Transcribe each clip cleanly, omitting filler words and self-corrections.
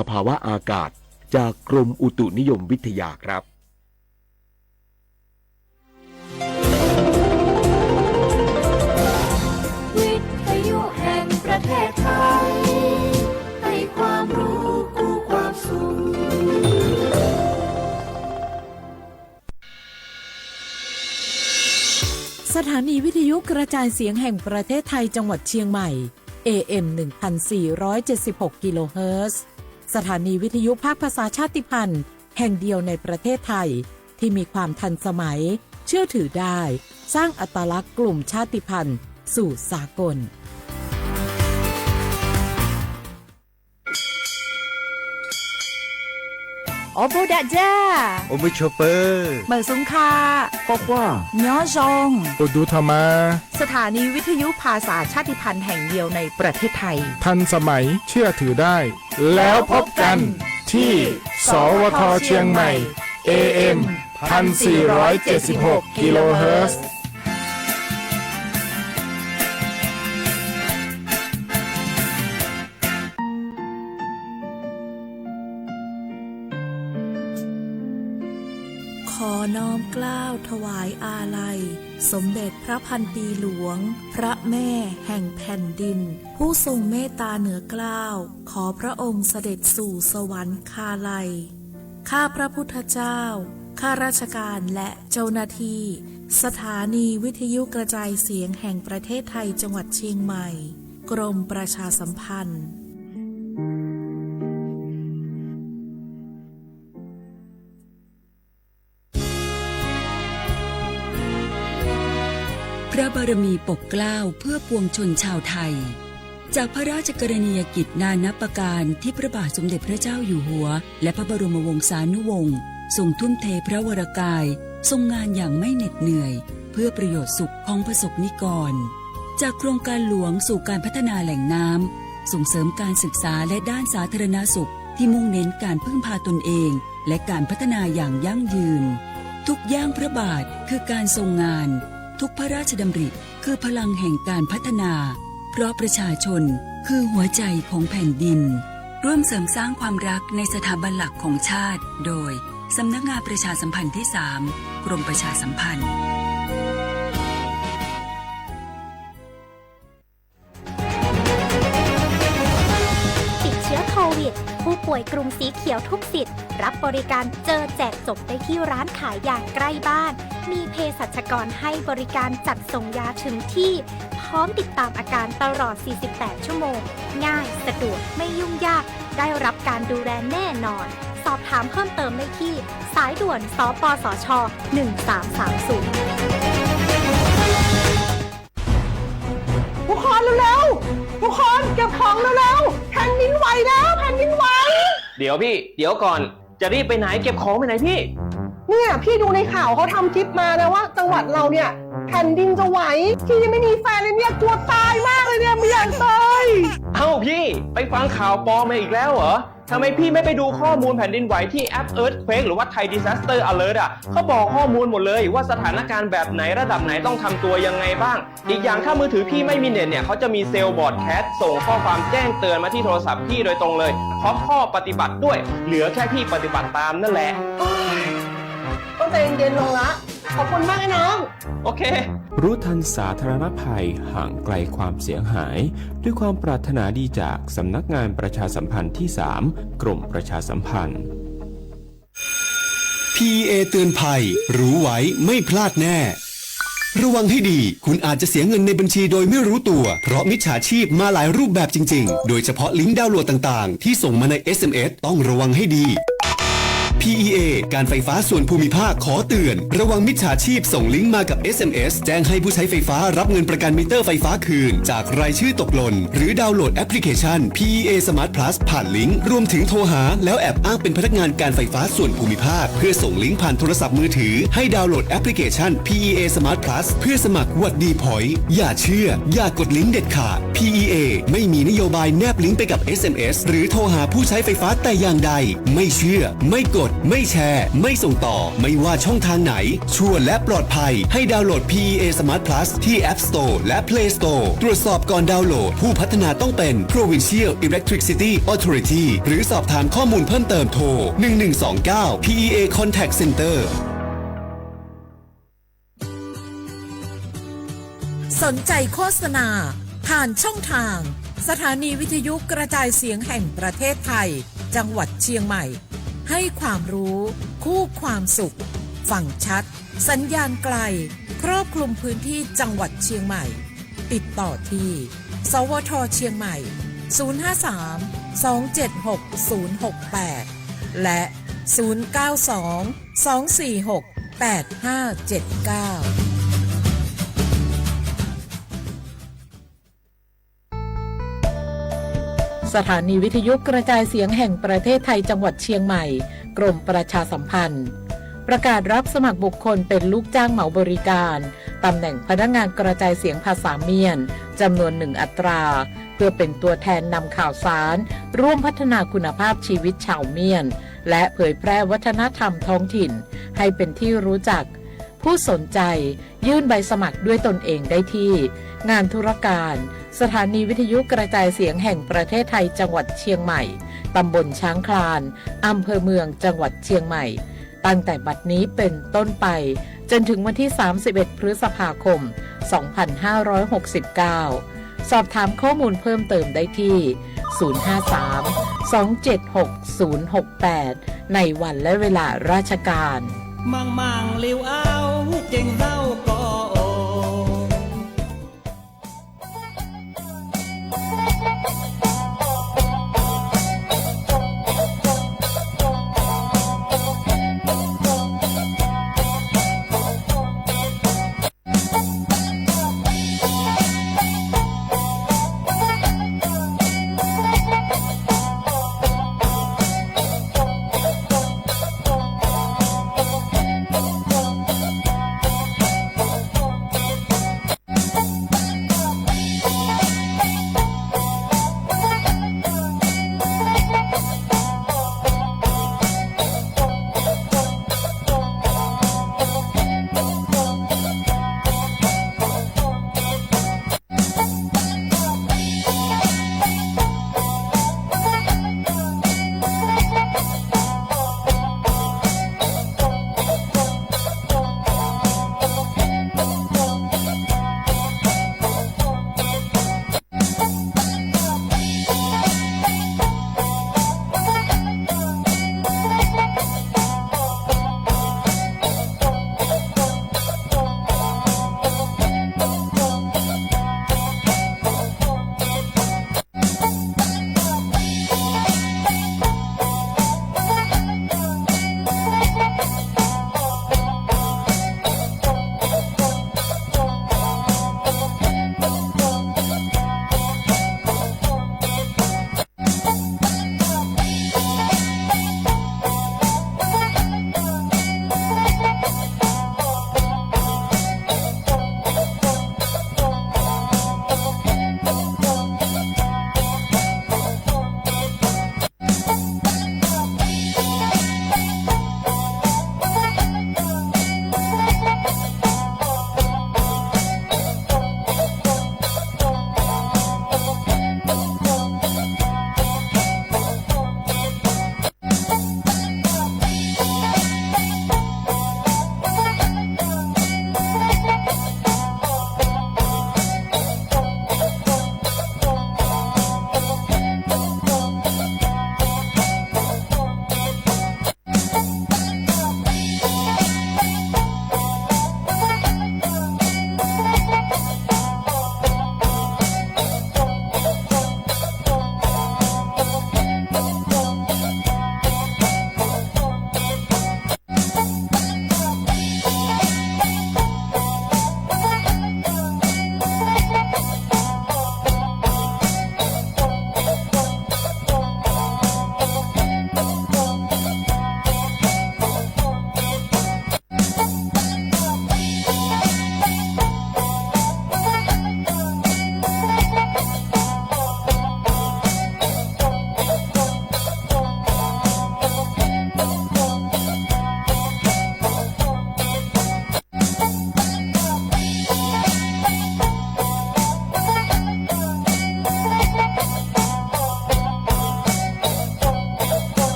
สภาวะอากาศจากกรมอุตุนิยมวิทยาครับวิทยุแห่งประเทศไทยให้ความรู้คู่ความสุขสถานีวิทยุกระจายเสียงแห่งประเทศไทยจังหวัดเชียงใหม่ AM 1476 กิโลเฮิรตซ์สถานีวิทยุภาคภาษาชาติพันธุ์แห่งเดียวในประเทศไทยที่มีความทันสมัยเชื่อถือได้สร้างอัตลักษณ์กลุ่มชาติพันธุ์สู่สากลโอโบดะจ้า โอมิโชเปอร์ เมอร์ซุงคา พ่อว่า เนาะจง โอดูธรรมา สถานีวิทยุภาษาชาติพันธุ์แห่งเดียวในประเทศไทย ทันสมัยเชื่อถือได้ แล้วพบกันที่สวทเชียงใหม่ AM 1476 กิโลเฮิรตซ์ขอน้อมเกล้าถวายอาลัยสมเด็จพระพันปีหลวงพระแม่แห่งแผ่นดินผู้ทรงเมตตาเหนือเกล้าขอพระองค์เสด็จสู่สวรรคาลัยข้าพระพุทธเจ้าข้าราชการและเจ้าหน้าที่สถานีวิทยุกระจายเสียงแห่งประเทศไทยจังหวัดเชียงใหม่กรมประชาสัมพันธ์พระบารมีปกเกล้าเพื่อปวงชนชาวไทยจากพระราชกรณียกิจนานับประการที่พระบาทสมเด็จพระเจ้าอยู่หัวและพระบรมวงศานุวงศ์ทรงทุ่มเทพระวรกายทรงงานอย่างไม่เหน็ดเหนื่อยเพื่อประโยชน์สุขของประสบนิกรจากโครงการหลวงสู่การพัฒนาแหล่งน้ำส่งเสริมการศึกษาและด้านสาธารณสุขที่มุ่งเน้นการพึ่งพาตนเองและการพัฒนาอย่างยั่งยืนทุกย่างพระบาทคือการทรงงานทุกพระราชดำริคือพลังแห่งการพัฒนาเพราะประชาชนคือหัวใจของแผ่นดินร่วมเสริมสร้างความรักในสถาบันหลักของชาติโดยสำนักงานประชาสัมพันธ์ที่ 3 กรมประชาสัมพันธ์ติดเชื้อโควิดผู้ป่วยกลุ่มสีเขียวทุกสิทธิ์รับบริการเจอแจกจบได้ที่ร้านขายยาใกล้บ้านมีเภสัชกรให้บริการจัดส่งยาถึงที่พร้อมติดตามอาการตลอด 48 ชั่วโมงง่ายสะดวกไม่ยุ่งยากได้รับการดูแลแน่นอนสอบถามเพิ่มเติมได้ที่สายด่วนสปสช1330ทุกคนเร็วๆทุกคนเก็บของเร็วๆแผ่นดินไหวแล้วแผ่นดินไหวเดี๋ยวพี่เดี๋ยวก่อนจะรีบไปไหนเก็บของไปไหนพี่เนี่ยพี่ดูในข่าวเขาทำคลิปมานะว่าจังหวัดเราเนี่ยแผ่นดินจะไหวพี่ยังไม่มีแฟนเลยเนี่ยกลัวตายมากเลยเนี่ยไม่อยากตายเอ้าพี่ไปฟังข่าวปลอมมาอีกแล้วเหรอทำไมพี่ไม่ไปดูข้อมูลแผ่นดินไหวที่แอป Earthquake หรือว่า Thai Disaster Alert อ่ะเขาบอกข้อมูลหมดเลยว่าสถานการณ์แบบไหนระดับไหนต้องทำตัวยังไงบ้างอีกอย่างถ้ามือถือพี่ไม่มีเน็ตเนี่ยเขาจะมีเซลล์บอร์ดแคสส่งข้อความแจ้งเตือนมาที่โทรศัพท์พี่โดยตรงเลยพร้อมข้อปฏิบัติด้วยเหลือแค่พี่ปฏิบัติตามนั่นแหละต้องใจเย็นๆลงละขอบคุณมากไอ้น้องโอเครู้ทันสาธารณภัยห่างไกลความเสียหายด้วยความปรารถนาดีจากสำนักงานประชาสัมพันธ์ที่ 3 กรมประชาสัมพันธ์ PA เตือนภัยรู้ไว้ไม่พลาดแน่ระวังให้ดีคุณอาจจะเสียเงินในบัญชีโดยไม่รู้ตัวเพราะมิจฉาชีพมาหลายรูปแบบจริงๆโดยเฉพาะลิงก์ดาวน์โหลดต่างๆที่ส่งมาใน SMS ต้องระวังให้ดี PEA การไฟฟ้าส่วนภูมิภาคขอเตือนระวังมิจฉาชีพส่งลิงก์มากับ SMS แจ้งให้ผู้ใช้ไฟฟ้ารับเงินประกันมิเตอร์ไฟฟ้าคืนจากรายชื่อตกหล่นหรือดาวน์โหลดแอปพลิเคชัน PEA Smart Plus ผ่านลิงก์รวมถึงโทรหาแล้วแอบอ้างเป็นพนักงานการไฟฟ้าส่วนภูมิภาคเพื่อส่งลิงก์ผ่านโทรศัพท์มือถือให้ดาวน์โหลดแอปพลิเคชัน PEA Smart Plus เพื่อสมัครหวัดดีพอยต์อย่าเชื่ออย่ากดลิงก์เด็ดขาด PEA ไม่มีนโยบายแนบลิงก์ไปกับ SMS หรือโทรหาผู้ใช้ไฟฟ้าแต่อย่างใดไม่เชื่อไม่กด ไม่แชร์ ไม่ส่งต่อ ไม่ว่าช่องทางไหน ชัวร์และปลอดภัย ให้ดาวน์โหลด PEA Smart Plus ที่ App Store และ Play Store ตรวจสอบก่อนดาวน์โหลด ผู้พัฒนาต้องเป็น Provincial Electricity Authority หรือสอบถามข้อมูลเพิ่มเติมโทร 1129 PEA Contact Center สนใจโฆษณาผ่านช่องทางสถานีวิทยุกระจายเสียงแห่งประเทศไทยจังหวัดเชียงใหม่ให้ความรู้คู่ความสุขฟังชัดสัญญาณไกลครอบคลุมพื้นที่จังหวัดเชียงใหม่ติดต่อที่สวทเชียงใหม่053-276-068และ092-246-8579สถานีวิทยุกระจายเสียงแห่งประเทศไทยจังหวัดเชียงใหม่กรมประชาสัมพันธ์ประกาศรับสมัครบุคคลเป็นลูกจ้างเหมาบริการตำแหน่งพนักงานกระจายเสียงภาษาเมียนจำนวน1 อัตราเพื่อเป็นตัวแทนนำข่าวสารร่วมพัฒนาคุณภาพชีวิตชาวเมียนและเผยแพร่วัฒนธรรมท้องถิ่นให้เป็นที่รู้จักผู้สนใจยื่นใบสมัครด้วยตนเองได้ที่งานธุรการสถานีวิทยุกระจายเสียงแห่งประเทศไทยจังหวัดเชียงใหม่ตำบลช้างคลานอำเภอเมืองจังหวัดเชียงใหม่ตั้งแต่บัดนี้เป็นต้นไปจนถึงวันที่31 พฤษภาคม 2569 สอบถามข้อมูลเพิ่มเติมได้ที่ 053-276-068 ในวันและเวลาราชการมั่งลิวเอาเก่งเศร้าก็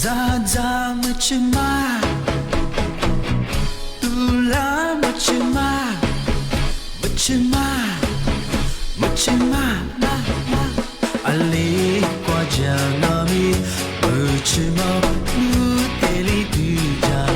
Zaza macema Tula macema Macema Macema ma ma Ali kwa janami Macema Muteli tuja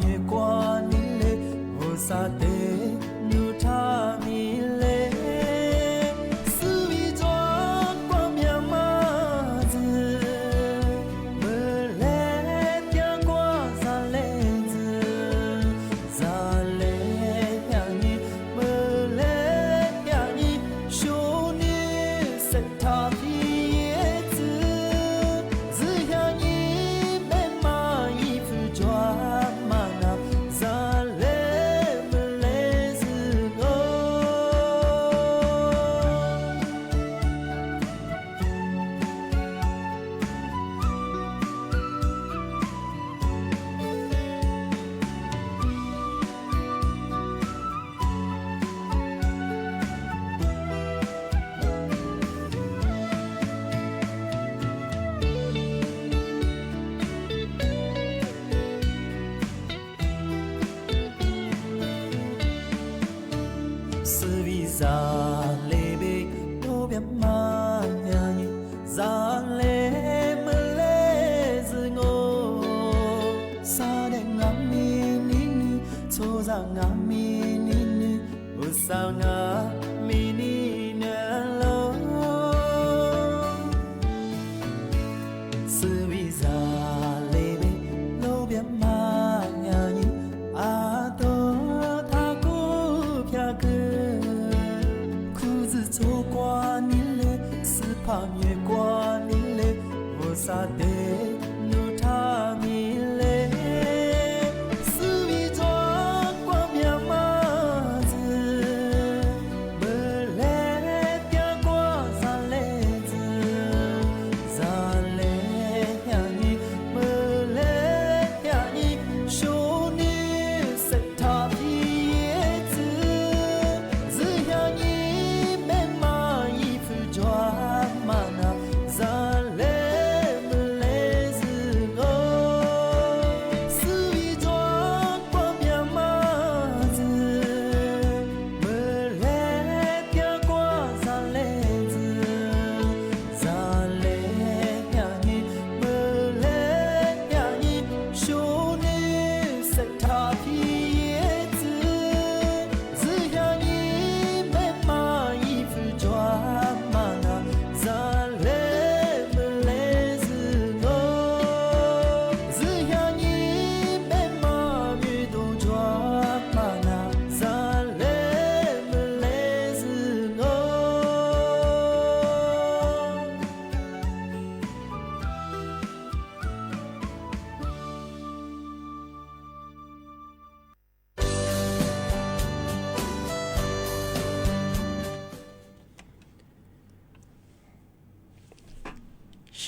越过你嘞，我啥的路他米嘞，思维转过面嘛子，没来点过啥嘞子，啥嘞呀你，没来呀你，兄弟谁他皮叶子，只想你没嘛衣服穿嘛那，啥嘞没来是我。是为啥嘞呗？都别骂呀你，啥嘞没嘞是我，啥的俺咪你，错啥俺咪你，我啥俺咪你呢喽？是为啥嘞呗？都别骂呀你，啊都他过偏个。裤子走过你嘞，丝帕越过你嘞，我啥的路他米嘞，思维转过面嘛子，没来点过啥嘞子，啥嘞呀你，没来呀你，兄弟谁他皮叶子，只想你。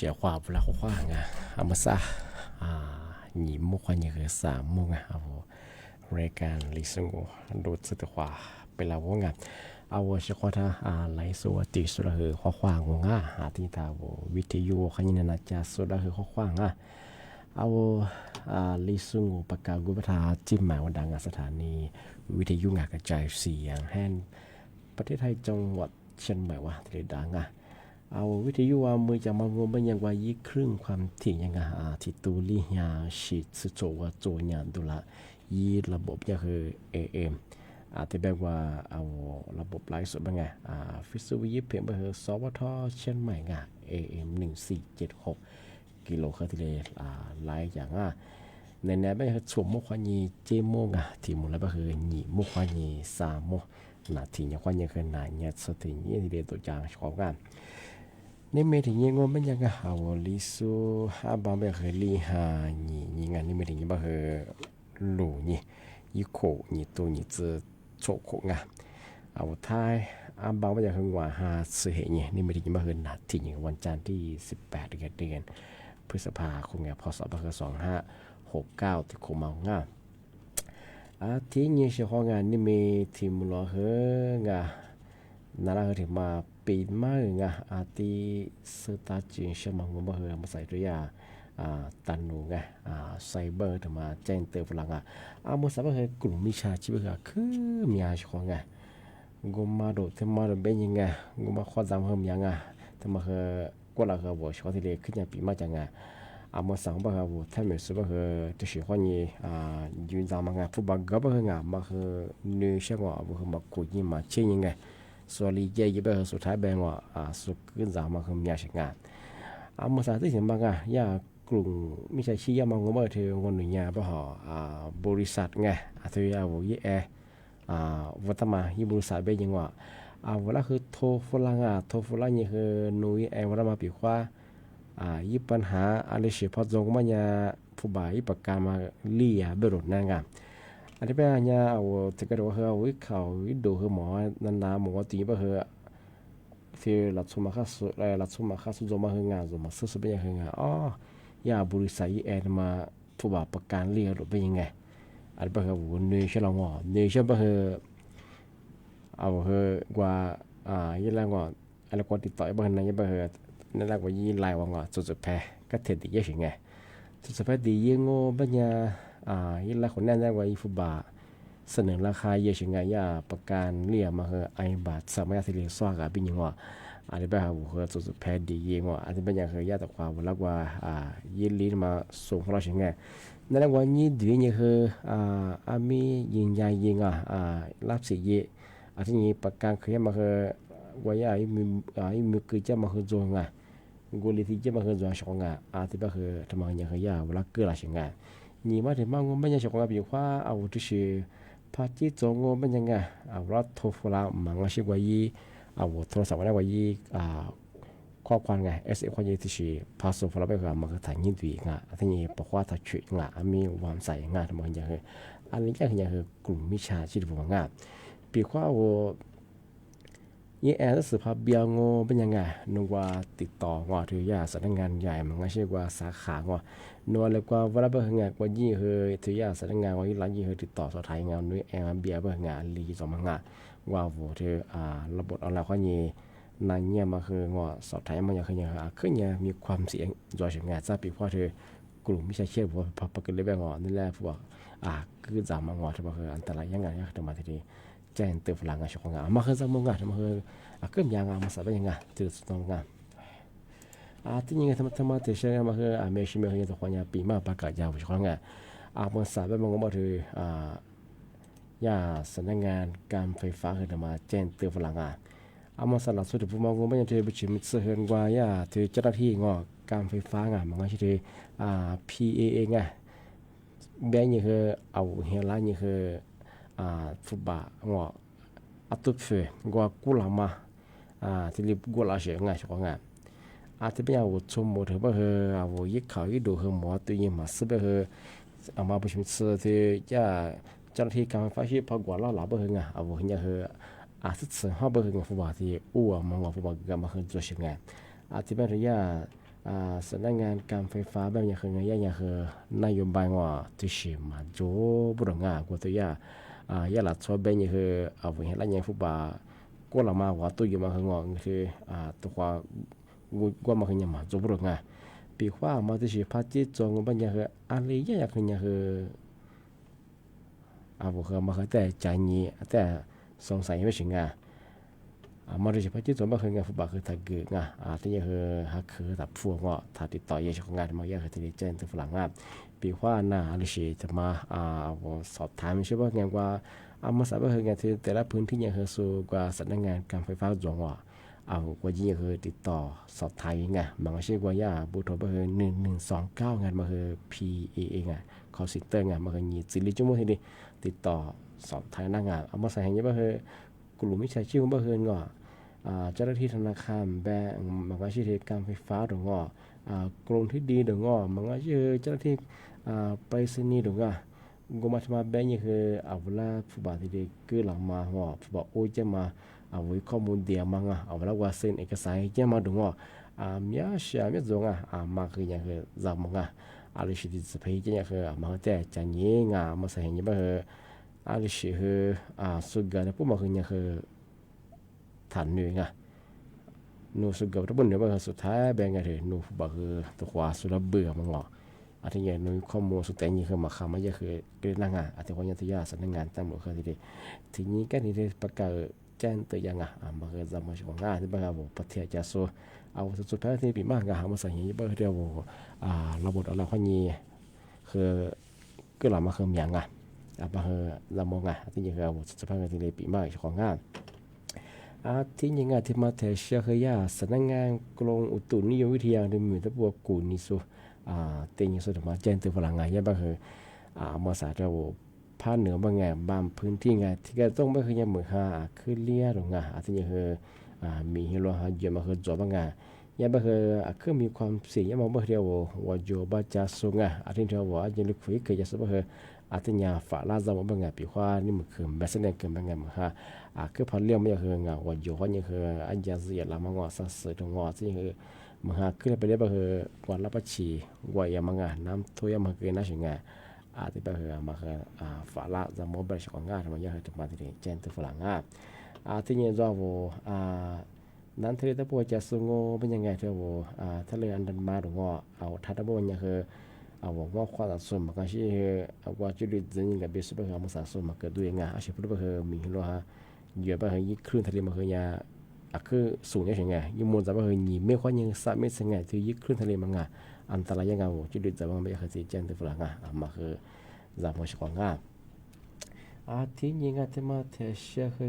写话不来话啊，阿么啥啊，你莫话你个啥莫啊，阿我รายการลิสงดูสุดว่าเป็นละวงอ่ะเอาว่าชื่อว่าถ้าไลฟ์สดติดสุดคือข้อความงอ่ะที่ตาวิทยุขยินนะจ๊ะสุดคือข้อความอ่ะเอาลิสงประกาศกุปทาจิ้มหมายวันดังสถานีวิทยุงานกระจายเสียงแห่งประเทศไทยจังหวัดเชียงใหม่ว่าที่ดังอ่ะเอาวิทยุว่ามือจะมารวมเป็นยังว่ายี่ครึ่งความถี่ยังไงที่ตูลียาฉีดสุดโจว่าโจยานดูละยี่ระบบก็คือ AM ที่แบบว่าเอาระบบไลฟ์สดเป็นไงฟิสวิยิเพียงไปคือสวทเชียงใหม่ไง AM 1476กิโลเฮิรตซ์เลยไลฟ์อย่างในนี้ไม่คือสวมมุขวานีเจโมงที่มุลแล้วก็คือหนีมุขวานีสามโมนาทีอย่างควานีคือหนาเนี่ยสถิติที่เรียนตัวอย่างของกันนี่เมื่อถึงยังงงเป็นยังไงเอาลิซูบางแบบคือลีฮานี่งานนี่เมื่อถึงยังแบบคือหลูนี่ยี่โขนี่ตัวนี่จะโฉกโขงเอาท้ายบางแบบคือว่าฮาเสียนี่เมื่อถึงยังแบบคือนาทีอย่างวันจันทร์ที่18เดือนพฤษภาคมพศ2569ที่โคมาง่าที่นี่เฉพาะงานนี่มีทีมรอเฮงนั่นแหละถึงมาปีมาที่สตาร์จินเชื่อมังงมาเฮมาใส่ด้วยตันนูไซเบอร์ถึงมาแจ้งเตือนฝรั่งมุสาบังกลุ่มมิชาชีพคือมีอาชีพของกูมาดูที่มาดูเป็นยังไงกูมาข้อจำเพิ่มยังที่มาคือกว่าเราคือว่าชอบที่เรียกขึ้นอย่างปีมาจัง么上不和我他们是不和这喜欢你云咱们不把个不和嘛和女些我不和嘛故意嘛建议个所理解一不和所台边我所跟咱们和面些个么啥这些嘛个呀กลุ่มมิจฉาชีพมันก็บ่ถือคนหนึ่งเนี่ยบ่ฮอบริษัทไงถือว่าอีวัฒมาที่บริษัทเป็นยังว่าเวลาคือโทรฝรั่งโทรฝรั่งนี่คือหนุ่ยเวลามาปีกว่าอีปัญหาอะไรสิพอจงมันเนี่ยผู้บ่ายประกาศมาเลี้ยเบรดนั่นกันอันนี้เป็นเนี่ยจะกระโดดเขาเขาดูคือหมอนันนาหมอตีบ่คือที่หลักสมมาค่าสุดหลักสมมาค่าสุดจงมาคืองานจงมาซื้อเป็นยังไงยาบริษัทแอนมาผู้บ่าวประกันเรียกหรือเป็นยังไงอันเป็นคือวันนี้ใช่หรือเปล่าเนี่ยใช่เป็นคือเอาคือกว่ายี่ละว่าอะไรกว่าติดต่อเป็นนั่นยี่เป็นคือนั่นแหละว่ายี่ไล่ว่าว่าสุดแพ้ก็เท็ดดีเยอะใช่ไหมสุดแพ้ดียังงูเป็นยังยี่ละคนนั่นแหละว่ายี่ผู้บ่าวเสนอราคาเยอะใช่ไหมยาประกันเรียกมาคือ100 บาทสามารถที่จะสร้างกับเป็นยังว่าอันนี้เป็นหัวสุดแพ้ดีเองว่าอันนี้เป็นอย่างคือยาตะความแล้วว่ายินลีมาส่งเราใช่ไหมนั่นแหละว่านี่ดีนี่คือมียิงใหญ่ยิงรับสิเยอันนี้ประกันเคยมาคือว่ามีคือจะมาคือจงกุลีที่จะมาคือจงชงอันนี้เป็นคือทำไมอย่างคือยาเวลาเกิดอะไรใช่ไหมนี่มาถึงมั่งไม่ยังชงบีว่าเอาที่ชื่อพาจิจงเป็นยังไงเราโทรฟ้ามั่งว่าชื่อว่ายี่โทรศัพท์ว่าว่ายี่ข้อความไง S ข้อยี่ที่ชื่อพาสโฟลาไปกับมันก็ถ่ายยินดีที่นี่บอกว่าถ้าช่วยมีความใส่ทำไมอย่างคืออันนี้ก็คือกลุ่มมิจฉาชีพพวกปีว่ายี่แอนสุภาพเบียงเป็นยังไงนึกว่าติดต่อถือยาสำนักงานใหญ่มันก็ใช่ว่าสาขานัวเลยกว่าเวลาเบิ่งงานว่ายี่คือถือยาสำนักงานว่ายี่ร้านยี่คือติดต่อสอบถามงานด้วยแอนเบียเบิ่งงานลีสมังว่าโหเธอระบบออนไลน์ข้อนี้นั่นเนี่ยมาคือว่าสอบถามมันอย่างคืออย่างคือเนี่ยมีความเสี่ยงจอยงานซะปีเพราะเธอกลุ่มมิจฉาชีพพวกปกติเลยแบบนี่แหละพวกคือจำมันเธอมาคืออันตรายยังไงทำมาทีนี้แจ้งเตือนฝรั่งชงมาคือจำมันทำมาคือเกิดยังมาสับยังไงตื่นสนองที่นี่ทำมาที่เชื่อมาคือเมชิเมคือตัวคนเนี่ยปีมาประกาศยาวชงมันสับมันก็มาถือยาสำนักงานการไฟฟ้าคือทำมาแจ้งเตือนฝรั่งมาสลับสุดผู้มองว่าจะไปชิมเสื่อมกว่ายาถือเจ้าหน้าที่การไฟฟ้ามันก็ชื่อPAA แบงค์นี่คือเอาเฮล่านี่คือฟุตบาอัตุเฟกูลามาที่รีบกูลาเสียชงที่เป็นเอาชมหมดเถอะว่าเอายิ่งข่าวยิ่งดูหมอตัวยิ่งมาซื้อไปเอามาไปชิมเสื่อที่จะเจ้าหน้าที่การไฟฟ้าที่พอกว่าเราหลับเอาเนี่ยคือสุดท้ายเขาเป็นผู้บริที่มันว่าผู้บริการมาคือตัวเชื่อที่เป็นระยะสำนักงานการไฟฟ้าแบบอย่างคือย่างคือนโยบายว่าที่ชิมาโจบุรงกว่าตัวยายาหลัดชอบแบบอย่างคือเอาไว้ให้ละอย่างผู้บริก็ละมาว่าตัวอยู่มาคืคือตัวว่ามาคืออย่างมาโจบุรงปีกว่ามาที่ชิพัฒน์จงแบบอย่างคืออะไรอย่างคือเอาไว้มาคือแต่ใจนี้แต่สงสัยไม่ถึงมาดูเฉพาะที่ตัวมาคืองานฟุตบอลคือถ้าเกิดที่ยังคือฮักคือถ้าพวกถ้าติดต่อยังของงานมาอย่างคือที่แจ้งถึงฝรั่งปีว่าอะไรสิจะมาสอบถามใช่ป่ะงานว่ามาสอบคืองานที่แต่ละพื้นที่ยังคือสู่กว่าสำนักงานการไฟฟ้าจงว่าว่ายิ่งคือติดต่อสอบถามบางชื่อว่าบูโทรมาคือ1129งานมาคือ PAA call center มาคือยี่สิบชั่วโมงที่ติดต่อสอบถามหน้างานมาใส่ให้ยังบ่คือกลุ่มมิจฉาชีพบ่คือเจ้าหน้าที่ธนาคารแบงก์มันก็ชื่อการไฟฟ้าดงกรมที่ดีดงมันก็ชื่อเจ้าหน้าที่ไปรษณีย์ดงกรมธรรม์แบงก์นี่คือเอาเวลาผู้บริที่คือหลังมาผู้บริจะมาเอาไว้ข้อมูลเดียวมันเอาเวลาว่าเซ็นเอกสารจะมาดงมีอาชีพมีจงมาคืออย่างคือจำมันอะไรสิที่จะไปจะอย่างคือมันแต่จะยิ่งมาใส่ให้ยังบ่คืออะไรสิคือสุดกันพวกมันคืออย่างคือฐานหนึ่งนูสุดกับทุกคนเนี่ยว่าสุดท้ายแบ่งกันเลยนูบอกคือตัวขวาสุดเบื่อมันอาทิตย์นี้นูข้อมูลสุดแต่นี่คือมาคำไม่ใช่คือเกินงานอาทิตย์วันยันทยาสำนักงานตำรวจคือทีนี้ก็นี่ได้ประกาศแจ้งตัวอย่างมาคือจำมาช่วงงานที่บ้านผมประเทศจะสู้ เอาสุดท้ายที่ปีมากก็หามาใส่เบอร์เดียวระบบเราข้อนี้คือก็เรามาเคิมอย่างมาเฮเรามองที่ยังเราสุดท้ายที่เลยปีมากของงานที่ยังไงที่มาเทเชียคือยาสำนักงานกรมอุตุนิยมวิทยาในมือตะบัวกูนิสุเตียงสุดมาแจ้งตัวฝรั่งไงยังบ้างคือมาสาเราภาคเหนือบางไงบางพื้นที่ไงที่ก็ต้องไม่เคยยังเหมือนคือเลี้ยหรือไงที่ยังคือมีฮิโรฮาเยอะมาคือจบบางไงยังบ้างคือมีความเสี่ยงยังมองไม่เดียวว่าโยบาจาสุงที่เดียวว่ายังลึกคุยเคยจะสบคือที่ยังฝ่าลาจำบางไงปีว่านี่มันคือแบบแสดงเกินบางไงเหมือนคือพอเลี้ยงไม่คือไงว่าโยว่ายังคืออันยาเสียละมังว่าสัตว์เสือตรงว่าที่คือมันคือไปได้บางคือวันละปัจฉีว่ายังมังน้ำท่วมมันคือน่าเสียงที่แบบมาคือฝ่าละจำมองไปของงานมันยังถึงมาที่เจนตัวฝรั่งที่ยังจะว่านั้นทะเลตะปัวจะสูงเป็นยังไงเท่าทะเลอันดันมาหรือว่าเอาทัดตะบัวยังคือว่าความสะสมมันก็ใช่ว่าจุดเด่นยังกับเบสแบบมันสะสมมันเกิดด้วยงาอาชีพแบบมีหรือว่าเยอะแบบยิ่งคลื่นทะเลมันคือยาคือสูงยังไงยิ่งมวลจะแบบยิ่งไม่ค่อยยังสะไม่สังเกตที่ยิ่งคลื่นทะเลมันอันตรายยังไงจุดเด่นจะมันไม่เคยเจนตัวฝรั่งมาคือจำมันชของที่ยังไงที่มาเทเชียคือ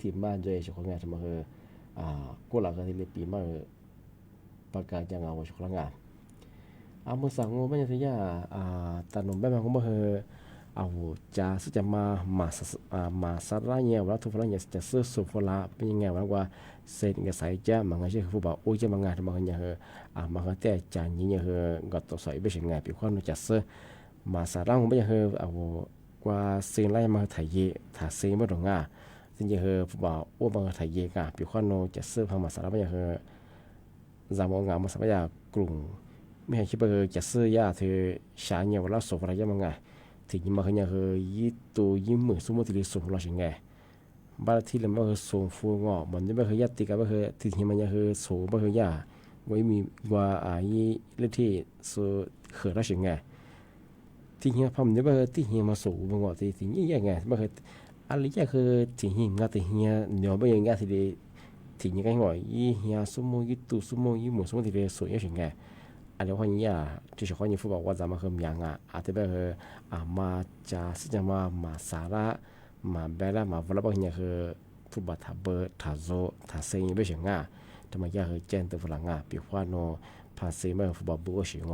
ที่บ้านจะชของที่มาคือกูหลักที่เลยปีมาประกาศยังเอาชของเมื่อสั่งงูไม่ใช่ที่แต่หนุ่มแบบมันก็เอาจะสึกจะมาสาระเนี่ยว่าทุกคนเนี่ยจะซื้อสุฟลาเป็นยังไงว่าเสร็จก็ใส่จ้ามันก็ใช่ผู้บ่าวโอ้ยจะมางานมันก็เนี่ยมันก็แต่จานนี้เนี่ยก็ตัวใส่ไปเสียงไงปีความจะซื้อมาสาระผมไม่ใช่เอาว่าเสียงไล่มาถ่ายเย่ถ่ายเสียงไม่ตรงซึ่งจะผู้บ่าวโอ้มาถ่ายเย่กันปีความจะซื้อพังมาสาระไม่ใช่จำงานมาสัมภาระกลุ่มไม่ใช่คิดว่าจะซื้อยาเธอชาเนี่ยว่าสุฟลาจะมางานที่ยิ่งมาขยันยี่ตัวยิ่งเหมือนสมมติที่ส่งเราเช่นไงบางทีเราไม่เคยส่งฟูงอมันไม่เคยยัดติกันไม่เคยที่ที่มันยังเคยส่งไม่เคยยาไว้มีว่ายี่เรื่องที่ส่งเขื่อนเราเช่นไงที่เฮียพอมันไม่เคยที่เฮียมาส่งมันก็ที่ยี่ยังไงไม่เคยอะไรจะคือที่เฮียงาที่เฮียเดี๋ยวไม่ยังงาที่ที่ยี่กันหน่อยยี่เฮียสมมติยี่ตัวสมมติยี่เหมือนสมมติที่ส่งยังเช่นไงอันนี้คนนี้ที่ชอบคนนี้ฟุตบอลว่าจะมาเพิ่มยังที่แบบมาจะสิ่งมาสาระมาเบลล่ามาวอลเลย์บอลเนี่ยคือฟุตบอลทับเบอร์ทับโซทับเซย์ไม่ใช่ทำไมยากคือเจนตัวฝรั่งปีว่าโนพาเซย์มาฟุตบอลบัวชิง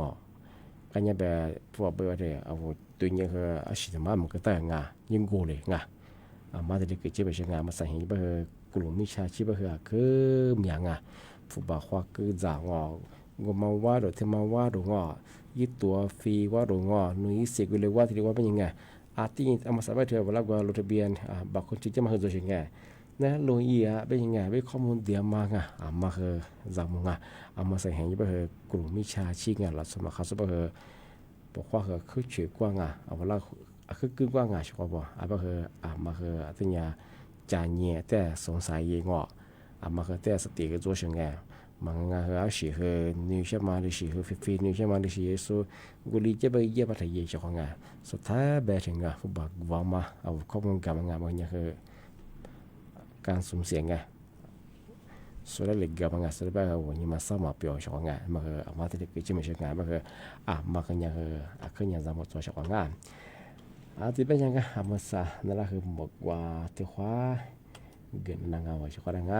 กันเนี่ยแบบฟุตบอลเบอร์เนี่ยเอาตัวเนี่ยคืออาชีพมันก็แต่ยิงโกเลยมาที่เกิดเจ็บไปใช่มาใส่ให้แบบกลุ่มมิชาชีพคือมีอย่างฟุตบอลคว้าคือจ่างก็มาว่าหรือที่มาว่าหรืองยี่ตัวฟรีว่าหรืองนุ้ยเสกเลยว่าที่เรียกว่าเป็นยังไงที่เอามาสบายเธอเวลาว่าลงทะเบียนบางคนที่จะมาคือตัวยังไงนะลงอีเป็นยังไงเป็นข้อมูลเดียวมามาคือจำมึงเอามาใส่ให้ยี่เป็นกลุ่มมิชาชีพหลักสมัครเขาสุดเป็นบอกว่าคือเชื่อกว้างเอาเวลาคือกึ่งกว้างใช่ป่ะเป็นคือมาคือที่เนี่ยจานเนี่ยแต่สงสัยยังมาคือแต่สติก็做ยังไงมันก็คือสิ่งที่นิวเชื่อมาหรือสิ่งที่ฟินิวเชื่อมาหรือสิ่งที่สุกุลีจะไปเยี่ยมไปที่ยี่ช่องสุดท้ายแบบถึงฟุตบอลว่ามาเอาข้อมูลกับมันเนี่ยคือการสุ่มเสี่ยงสุดท้ายเลยกับมันสุดท้ายวันนี้มาสมัครเปียวช่องมันคือมาที่เด็กที่ไม่ใช่มันคือมันก็เนี่ยคือคือเนี่ยจะมาตัวช่องที่เป็นยังไงมาซะนั่นแหละคือบอกว่าที่ว่าเกินนางเอาไว้ช่อง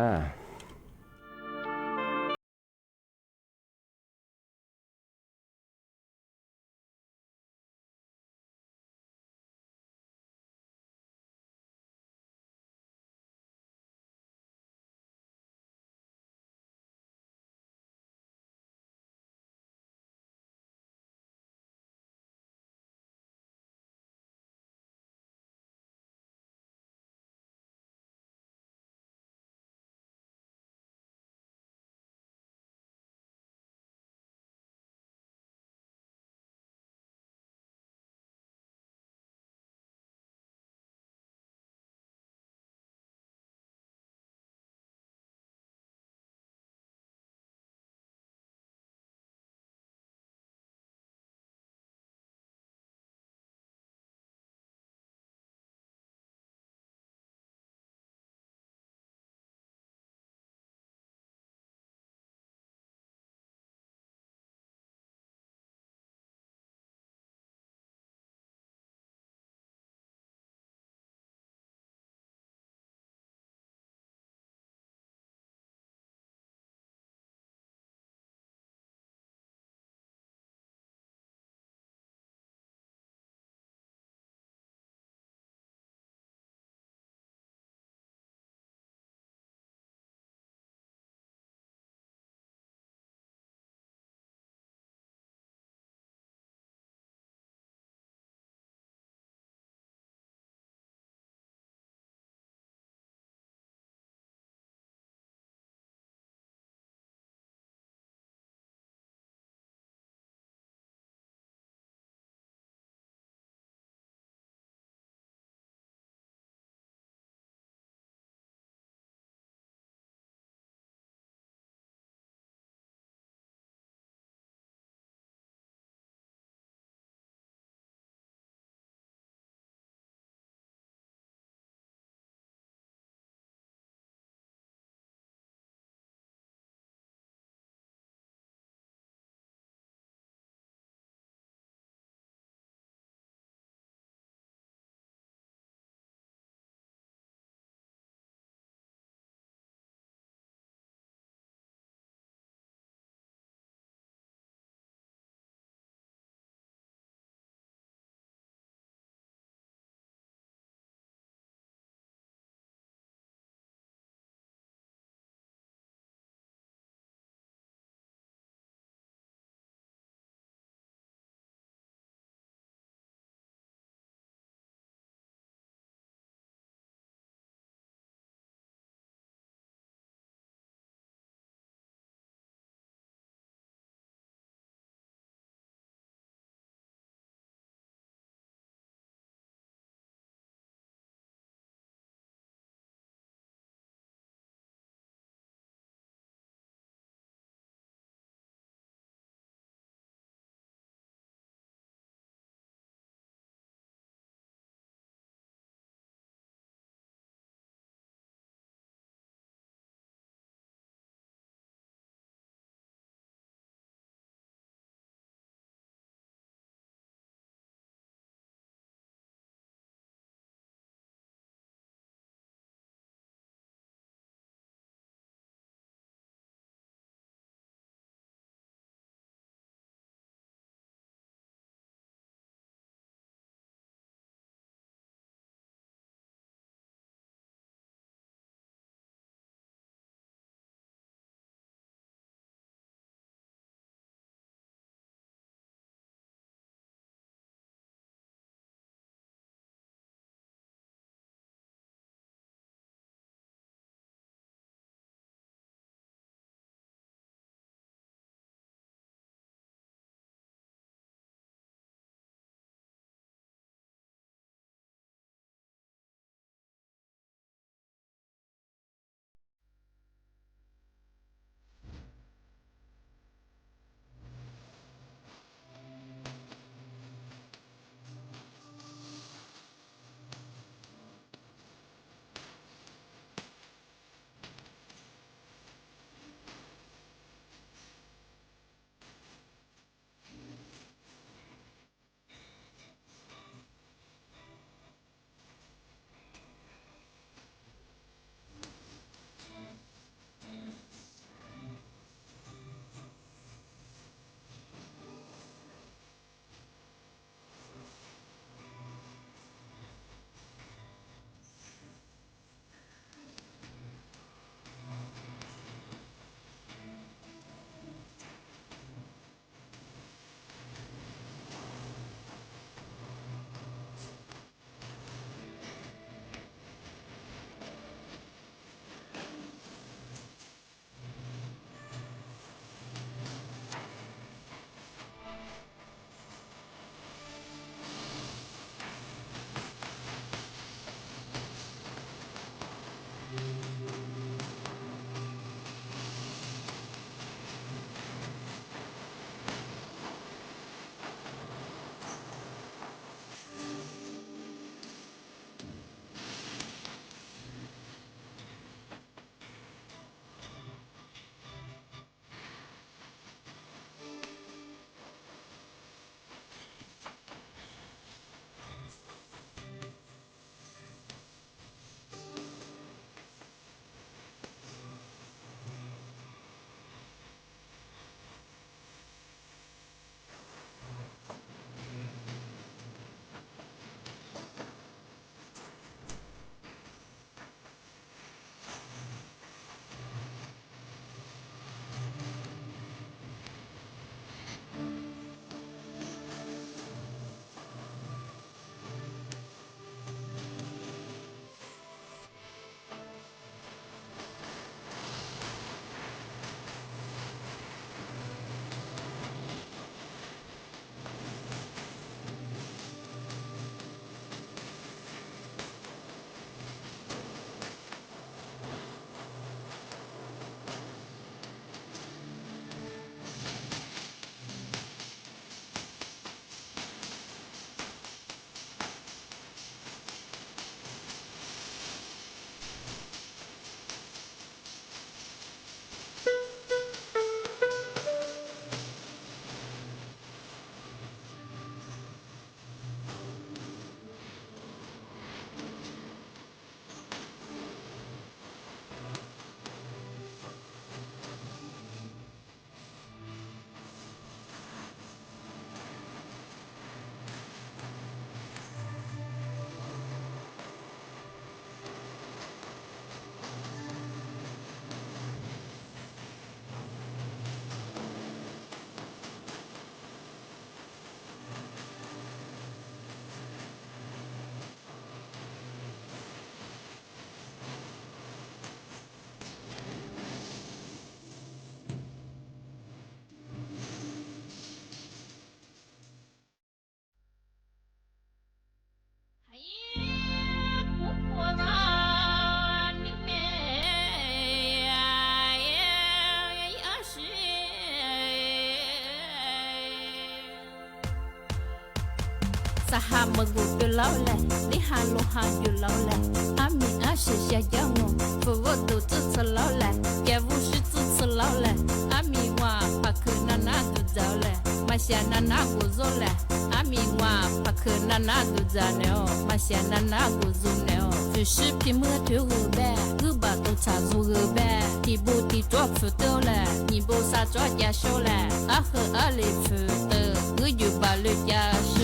หามกุตุลาแลลิฮาโลฮาอยู่ลาแลอามีอาเสียยังงฟูวตุตุสลาแลแกวูชิตุสลาแลอามีว่าปักคือนานาตุเจ้าแลมาเสียนานากุโซแลอามีว่าปักคือนานาตุเจ้าเนอมาเสียนานากุโซเนอฟิชพิมือถือแบคือบาตุชาซูแบที่บูที่จอกฟูเตอแลนี่บูซาจอกยาโชแลอาเหออาเลฟูเตอคืออยู่บาลุยาโช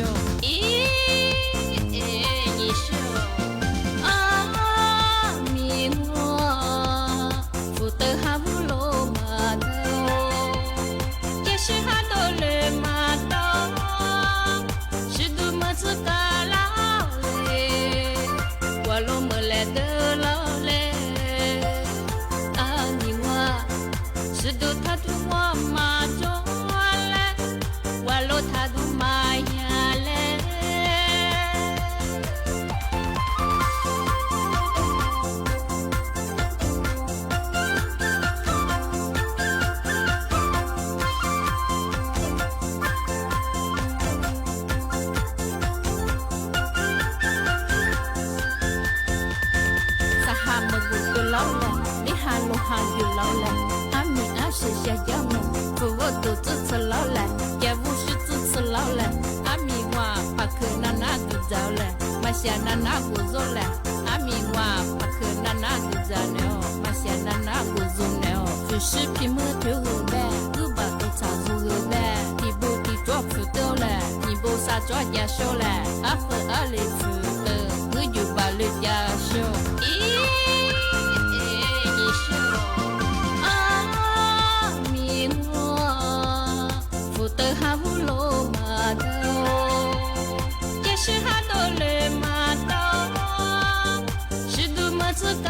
อี你是阿弥陀，福德哈乌罗玛多，也是哈多勒玛多，是多么子嘎老嘞，我罗么来的老嘞，阿尼哇，是多他多我玛多嘞，我罗他多玛呀嘞。哈有老来，阿米阿是下要么，不我都支持老来，也无是支持老来，阿米话把克那那都走来，马下那那古走来，阿米话把克那那都走了，马下那那古走了，就是皮么头个呗，个把都查住个呗，地不地抓不到来，你不啥抓也收来，阿和阿里不得，我就把你家收，咦。哈乌罗玛多，也是哈多勒玛多，是多么子高